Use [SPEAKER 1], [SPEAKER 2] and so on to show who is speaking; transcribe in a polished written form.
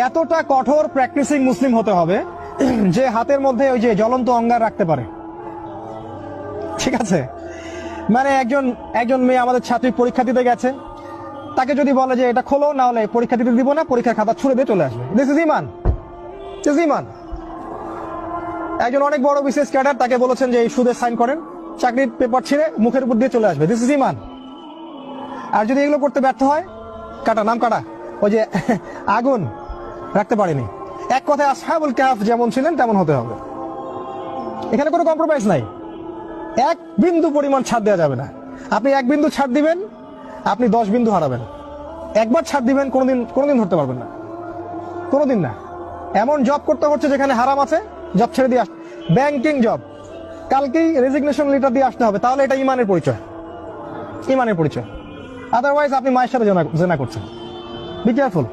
[SPEAKER 1] এতটা কঠোর প্র্যাকটিসিং মুসলিম হতে হবে যে হাতের মধ্যে ওই যে জ্বলন্ত অঙ্গার রাখতে পারে। ঠিক আছে, মানে একজন একজন মেয়ে আমাদের ছাত্রী পরীক্ষা দিতে গেছে, তাকে যদি বলে যে এটা খোলো, না হলে পরীক্ষা দিতে দিব না, পরীক্ষার খাতা ছুড়ে দিয়ে চলে আসবে। This is Iman, this is Iman. একজন অনেক বড় বিসিএস ক্যাডার, তাকে বলেছেন যে এই সুদে সাইন করেন, চাকরির পেপার ছিঁড়ে মুখের উপর দিয়ে চলে আসবে। দিস ইজ ইমান। আর যদি এগুলো করতে ব্যর্থ হয়, কাটা, নাম কাটা। ওই যে আগুন রাখতে পারেনি। এক কথায় আসহাবুল কাহফ যেমন ছিলেন তেমন হতে হবে। এখানে কোনো কম্প্রোমাইজ নাই, এক বিন্দু পরিমাণ ছাড় দেওয়া যাবে না। আপনি এক বিন্দু ছাড় দিবেন, আপনি 10 বিন্দু হারাবেন। একবার ছাড় দিবেন, কোনোদিন ধরতে পারবেন না, কোনোদিন না। এমন জব করতে হচ্ছে যেখানে হারাম আছে, জব ছেড়ে দিয়ে ব্যাংকিং জব, কালকেই রেজিগনেশন লেটার দিয়ে আসতে হবে, তাহলে এটা ইমানের পরিচয়, ইমানের পরিচয়। আদারওয়াইজ আপনি মায়ের সাথে জেনা করছেন। Be careful.